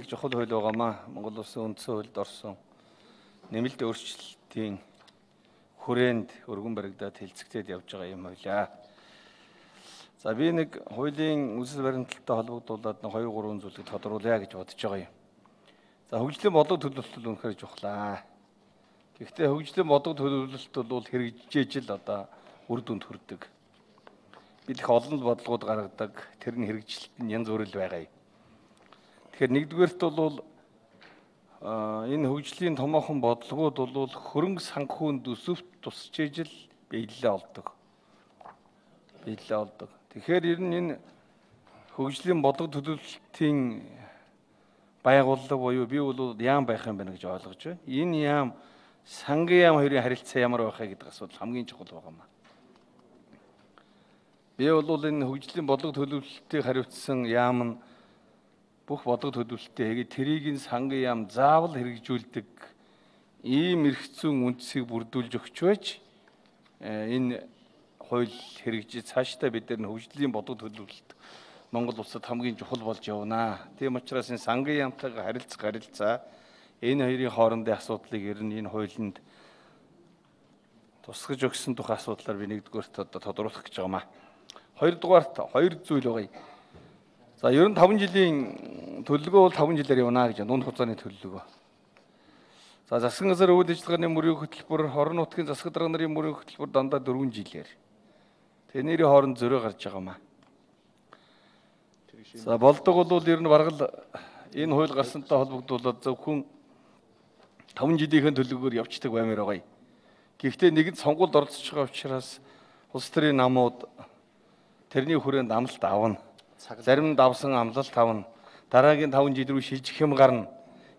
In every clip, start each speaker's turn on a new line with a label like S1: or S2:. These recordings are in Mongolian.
S1: нэг чухал хууль байгаамаа. Монгол Улсын үндсэн хуульд орсон нэмэлт өөрчлөлтийн хүрээнд өргөн баригдаад хэлцэгдээд явж байгаа юм байлаа. За би нэг хуулийн үндэс баримталтай холбогдуулаад 2-3 зүйлийг тодруулъя гэж бодож байгаа юм. За хөгжлийн бодлого төлөвлөлт үнэхээр чухлаа. Гэхдээ хөгжлийн бодлого төлөвлөлт бол хэрэгжиж л одоо үр дүнд хүрдэг. Бид их олон бодлогууд гаргадаг, тэр нь хэрэгжилт нь янз бүр л байгаа юм. Тэгэхээр нэгдүгээрт бол энэ хөгжлийн томоохон бодлогууд бол хөрөнгө санхүүнд өсөвт тусч ижил биелэлээ олдог. Тэгэхээр ер нь энэ хөгжлийн бодлого төлөвлөлтийн байгууллага буюу би бол яам байх юм байна гэж ойлгож байна. Энэ яам сангийн яам хоёрын харилцаа ямар байх вэ гэдэг асуудал хамгийн чухал байна. Би бол энэ хөгжлийн бодлого төлөвлөлтийг хариуцсан яам нь бүх бодлого төлөвлөлтөө хийгээд тэрийг нь сангийн яам заавал хэрэгжүүлдэг ийм эрх зүйн үндсийг бүрдүүлж өгч байж энэ хууль хэрэгжиж цаашдаа бид нар хөгжлийн бодлого төлөвлөлт Монгол улсад хамгийн чухал болж явна. Тийм учраас энэ сангийн яамтайгаа харилцаа энэ хоёрын хоорондын асуудлыг ер нь энэ хуулинд тусгаж өгсөн тухай асуудлаар би нэгдүгээрт одоо тодруулах гэж байгаамаа. Хоёрдугаарт хоёр зүйл байгаа юм. За ер нь 5 жилийн төлөвлөгөө бол 5 жилээр явна гэж дунд хугацааны төлөвлөгөө. За засгийн газар үйл ажиллагааны мөрийн хөтөлбөр, хорон нутгийн засаг дарга нарын мөрийн хөтөлбөр дандаа 4 жилээр. Тэгээ нэрийн хооронд зөрөө гарч байгаамаа. За болдог бол ер нь бараг л энэ хууль гарсантай холбогдуулаад зөвхөн 5 жилийн төлөвлөгөөр явцдаг баймаар байгаа юм. Гэхдээ нэгэн сонгуульд оролцож байгаа учраас улс төрийн намууд тэрний хүрээнд амлалт авна. Зарим нь давсан амлалт авна. Дараагийн 5 жил рүү шилжих юм гарна.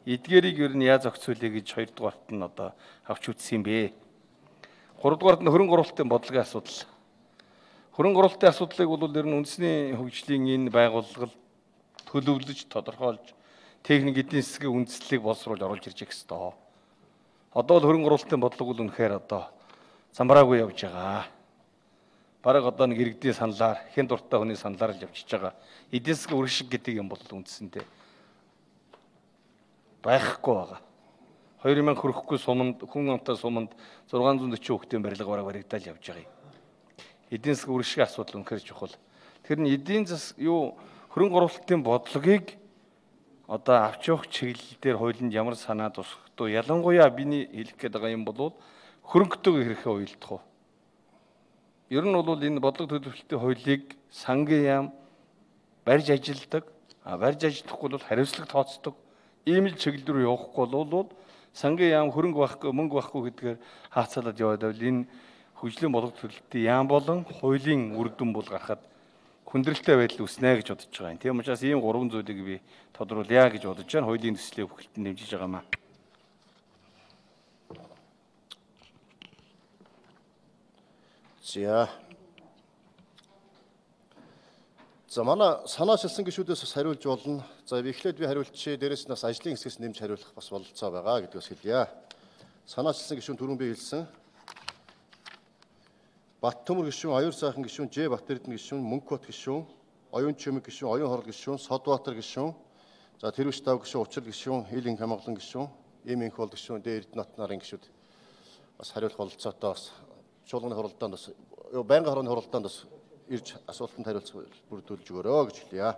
S1: Эдгээрийг ер нь яаж зохицуулъя гэж хоёрдугаарт нь одоо авч үзсэн юм бэ. Гуравдугаарт нь хөрөнгө оруулалтын бодлогын асуудал. Хөрөнгө оруулалтын асуудлыг бол ер нь үндэсний хөгжлийн энэ байгууллага төлөвлөж тодорхойлж техник эдийн засгийн үндэслэлийг боловсруулж оруулж ирж байгаа хэвээр. Одоо л хөрөнгө оруулалтын бодлого бол үнэхээр одоо замбраагүй явж байгаа. Бараг одоо нэг иргэдийн саналаар, хэн дуртай хүний саналаар л явчихж байгаа. Эдийн засгийн үршиг гэдэг юм бол үндсэндээ байхгүй байгаа. 2000 хүрэхгүй суманд, хүн амтай суманд 640 хүүхдийн барилга баригдаад явж байгаа юм. Эдийн засгийн үршиг асуудал үнэхээр чухал. Тэр нь эдийн засгийн хөрөнгө оруулалтын бодлогыг одоо авч явах чиглэл дээр хуулинд ямар санаа тусах вэ? Ялангуяа биний хэлэх гээд байгаа юм бол хөрөнгөтэйг хэрхэн уялдах вэ? Ер нь бол энэ бодлого төлөвлөлтийн хуулийг сангийн яам барьж ажилдаг, барьж ажиллахгүй бол хариуцлага тооцдог. Ийм л чиглэл рүү явахгүй бол сангийн яам хөрөнгө байхгүй, мөнгө байхгүй гэдгээр хаацалаад яваад байвал энэ хөгжлийн бодлого төлөвлөлтийн яам болон хуулийн үр дүн бол гарахад хүндрэлтэй байдал үүснэ гэж бодож байгаа юм. Тийм учраас ийм 3 зүйлийг би тодруулъя гэж бодож байна. Хуулийн төслийг бүхэлдэн дэмжиж байгаамаа.
S2: За манай санаа шилсэн гишүүдээс бас хариулж болно. За эхлээд би хариулчихъя. Дээрээс нь бас ажлын хэсгээс нэмж хариулах бас бололцоо байгаа гэдгээс хэлье. Санаа шилсэн гишүүн түрүүн би хэлсэн. Баттөмөр гишүүн, Аюур сайхан гишүүн, Ж Батэрдэн гишүүн, Мөнхбат гишүүн, Оюун Чимэг гишүүн, Оюун хорол гишүүн, Содбаатар гишүүн, за Тэрвэш Дав гишүүн, Учрал гишүүн, Хилийн хамгаалан гишүүн, Им Инхол гишүүн, Д Эрдэнэт нарын гишүүд бас хариулах бололцоотой бас чуулганы хуралдаанд бас байнгын хорооны хуралдаанд бас ирж асуултанд хариулцах бүрдүүлж өгөөрэй гэж хэлье.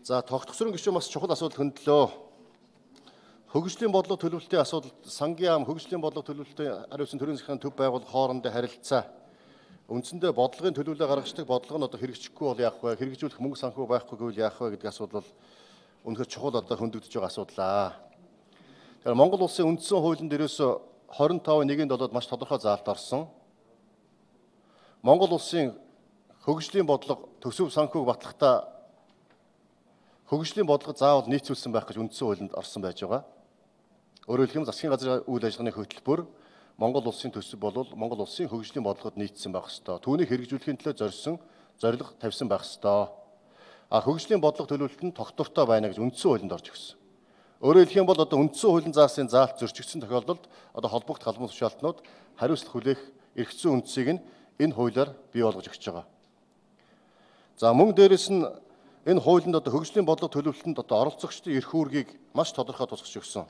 S2: За тогтгосрын гишүүн бас чухал асуудал хөндлөө. Хөгжлийн бодлого төлөвлөлтийн асуудал сангийн яам хөгжлийн бодлого төлөвлөлтийн хариуцсан төрийн засгийн төв байгууллага хоорондын харилцаа үндсэндээ бодлогын төлөвлөлөө гаргаждаг бодлого нь одоо хэрэгжихгүй бол яах вэ? Хэрэгжүүлэх мөнгө санхүү байхгүй гэвэл яах вэ гэдэг асуудал бол үнэхээр чухал одоо хөндөгдөж байгаа асуудал. Тэгэхээр Монгол улсын үндсэн хуулинд ерөөсө 25.1-д маш тодорхой заалт орсон. Монгол улсын хөгжлийн бодлого төсөв санхүүг батлахдаа хөгжлийн бодлого заавал нийцүүлсэн байх гэж үндсэн хуулинд орсон байж байгаа. Өөрөөр хэлбэл засгийн газрын үйл ажиллагааны хөтөлбөр Монгол улсын төсөв бол Монгол улсын хөгжлийн бодлогод нийцсэн байх ёстой. Түүнийг хэрэгжүүлэхийн төлөө зорилго тавьсан байх ёстой. Хөгжлийн бодлого төлөвлөлт нь тогтвортой байна гэж үндсэн хуулинд орж ирсэн. Өөрөөр хэлэх юм бол одоо үндсэн хуулийн заасан заалт зөрчигдсөн тохиолдолд одоо холбогдох халбан тушаалтнууд хариуцлага хүлээх эрх зүйн үндсийг нь энэ хуулиар бий болгож өгч байгаа. За мөн дээрэс нь Энэ хуулинд одоо хөгжлийн бодлого төлөвлөлтөнд одоо оролцогчдын эрх үүргийг маш тодорхой тусгаж өгсөн.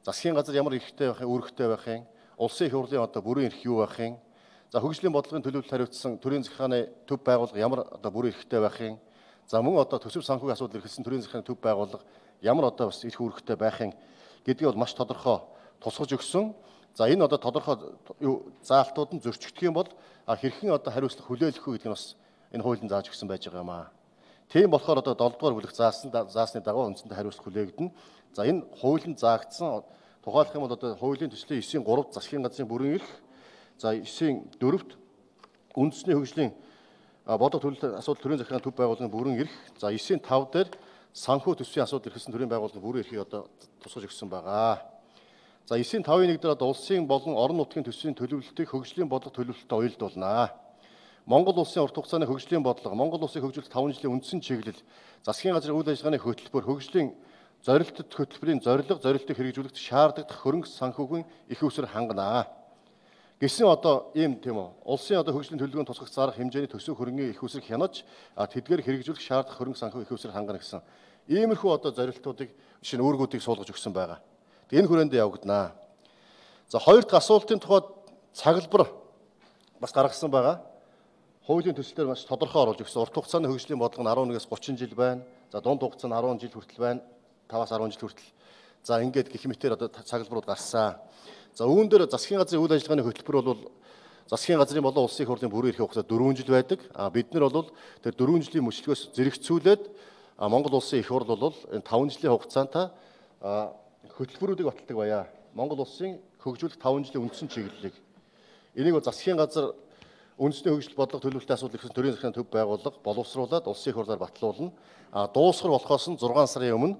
S2: Засгийн газар ямар эрхтэй байх, үүрэгтэй байх юм, улсын их хурлын одоо бүрэн эрх юу байх юм. За хөгжлийн бодлогын төлөвлөлт хариуцсан төрийн захиргааны төв байгууллага ямар одоо бүрэн эрхтэй байх юм. За мөн одоо төсөв санхүүгийн асуудал эрхэлсэн төрийн захиргааны төв байгууллага ямар одоо бас эрх үүрэгтэй байх юм гэдгийг бол маш тодорхой тусгаж өгсөн. За энэ одоо тодорхой заалтууд нь зөрчигдөх юм бол хэрхэн одоо хариуцлага хүлээлгэх үү гэдэг нь бас энэ хуулийн зааж өгсөн байж байгаа юм аа. Тийм болохоор одоо 7 дугаар бүлэг заасны дагуу үндсэндээ хариуцлага хүлээгдэнэ. За энэ хуулийн заагдсан тухайлах юм бол одоо хуулийн төслийн 9-ийн 3-т засгийн газрын бүрэн эрх, за 9-ийн 4-т үндэсний хөгжлийн бодлого төлөвлөлт асуудал төрийн захиргааны төв байгууллагын бүрэн эрх, за 9-ийн 5 дээр санхүү төсвийн асуудал эрхэлсэн төрийн байгууллагын бүрэн эрхийг одоо тусгаж өгсөн байгаа. За 9-ийн 5-ын 1 дээр одоо улсын болон орон нутгийн төсвийн төлөвлөлтийг хөгжлийн бодлого төлөвлөлтөд уялдуулнаа. Монгол улсын урт хугацааны хөгжлийн бодлого, Монгол улсыг хөгжүүлэх 5 жилийн үндсэн чиглэл, засгийн газрын үйл ажиллагааны хөтөлбөр, хөгжлийн зорилттой хөтөлбөрийн зорилтыг хэрэгжүүлэхэд шаардлагатай хөрөнгө санхүүгийн их усэр ханганаа. Гэсэн одоо ийм тийм үү. Улсын одоо хөгжлийн төлөвлөгөөнд тусгах зарах хэмжээний төсөв хөрөнгийн их усрыг хянаж тэдгээр хэрэгжүүлэх шаардлагатай хөрөнгө санхүү их усрыг хангана гэсэн. Иймэрхүү одоо зорилтуудыг жишээ нь үүргүүдийг суулгаж өгсөн байгаа. Энэ хүрээндээ явагдана. За хоёр дахь асуултын тухайд цаглбар бас гаргасан байгаа. Хуулийн төслөөр маш тодорхой оруулж өгсөн. Урт хугацааны хөгжлийн бодлого нь 11-ээс 30 жил байна. За дунд хугацаа нь 10 жил хүртэл байна. 5-аас 10 жил хүртэл. За ингээд гэх мэтээр одоо цаглбарууд гарсан. За үүн дээр засгийн газрын үйл ажиллагааны хөтөлбөр бол засгийн газрын болон улсын их хурлын бүрэн эрхийн хугацаа 4 жил байдаг. Бид нар бол тэр 4 жилийн мөчлөгөөс зэрэгцүүлээд Монгол улсын их хурл бол энэ 5 жилийн хугацаанд хөтөлбөрүүдийг баталдаг байя. Монгол улсын хөгжүүлэх 5 жилийн үндсэн чиглэлийг. Энийг бол засгийн газар үндэсний хөгжил бодлого төлөвлөлтийн асуудал эрхэлсэн төрийн захиргааны төв байгууллага боловсруулад улсын их хурлаар батлуулна. Дуусгар болохоос нь 6 сарын өмнө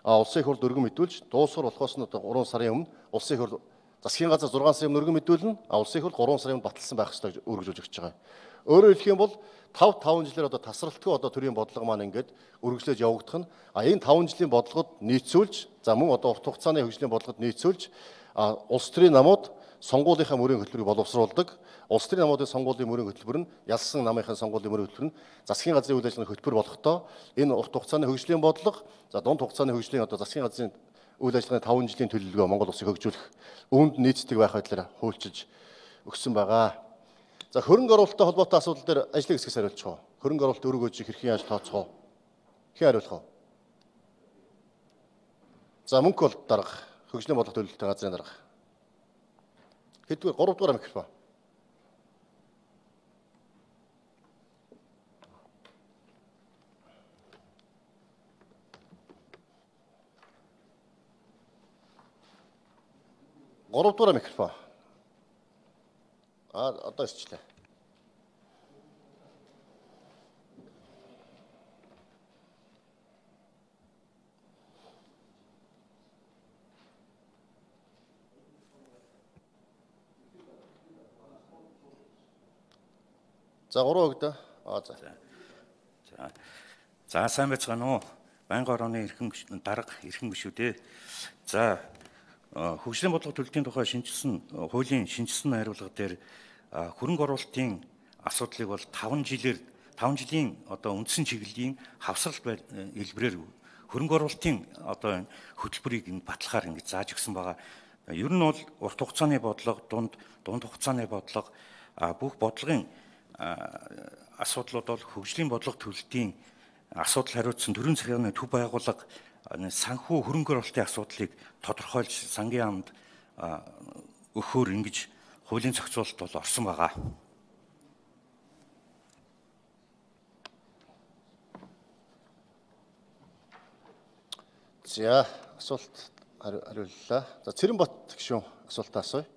S2: улсын их хурл өргөн мэдүүлж, дуусгар болохоос нь 3 сарын өмнө улсын их хурл засгийн газар 6 сарын өмнө өргөн мэдүүлнэ. Улсын их хурл 3 сарын өмнө баталсан байх ёстой гэж үргэлжлүүлж өгч байгаа. Өөрөөр хэлэх юм бол 5 жилээр одоо тасралтгүй одоо төрийн бодлого маань ингээд үргэлжлээд явагдах нь энэ 5 жилийн бодлогод нийцүүлж, за мөн одоо урт хугацааны хөгжлийн бодлогод нийцүүлж улс төрийн намууд сонгуулийнхаа мөрийн хөтөлбөрийг боловсруулдаг. Улс төрийн намуудын сонгуулийн мөрийн хөтөлбөр нь ялсан намынхаа сонгуулийн мөрийн хөтөлбөр нь засгийн газрын үйл ажиллагааны хөтөлбөр болохдоо энэ урт хугацааны хөгжлийн бодлого, за дунд хугацааны хөгжлийн одоо засгийн газрын үйл ажиллагааны 5 жилийн төлөвлөгөө Монгол улсыг хөгжүүлэх үүнд нийцдэг байх байдлаар хуульчилж өгсөн байгаа. За хөрөнгө оруулалттай холбоотой асуудал дээр ажлын хэсгээс хариулчих уу? Хөрөнгө оруулалт өргөөжийг хэрхэн яаж тооцох вэ? Хэн хариулах вэ? За мөнгө бол дарга, хөгжлийн бодлого төлөвлөлтийн газрын дарга. Хэдвэр 3 дугаар микрофон. Гуравдугаар микрофон. Одоо ирчлээ. За 3 өгдөө.
S3: За сайн байцгаана уу? Байнгын орооны дарга эрхэм гишүүдээ. За хөгжлийн бодлого төлөвлөлтийн тухай хуулийн шинжилсэн хариулга дээр хөрөнгө оруулалтын асуудлыг бол 5 жилийн одоо үндсэн чиглэлийн хавсралт хэлбэрээр хөрөнгө оруулалтын одоо хөтөлбөрийг батлахаар ингэж зааж өгсөн байгаа. Ер нь бол урт хугацааны бодлого, дунд хугацааны бодлого бүх бодлогын асуудлууд бол хөгжлийн бодлого төлөвлөлтийн асуудал хариуцсан төрийн захиргааны төв байгууллага санхүү хөрөнгө оруулалтын асуудлыг тодорхойлж сангийн амд өгөхөөр ингэж хуулийн зохицуулалт бол орсон байгаа.
S2: За асуулт хариуллаа. За Цэрэнбат гишүүн асуултаа асууя.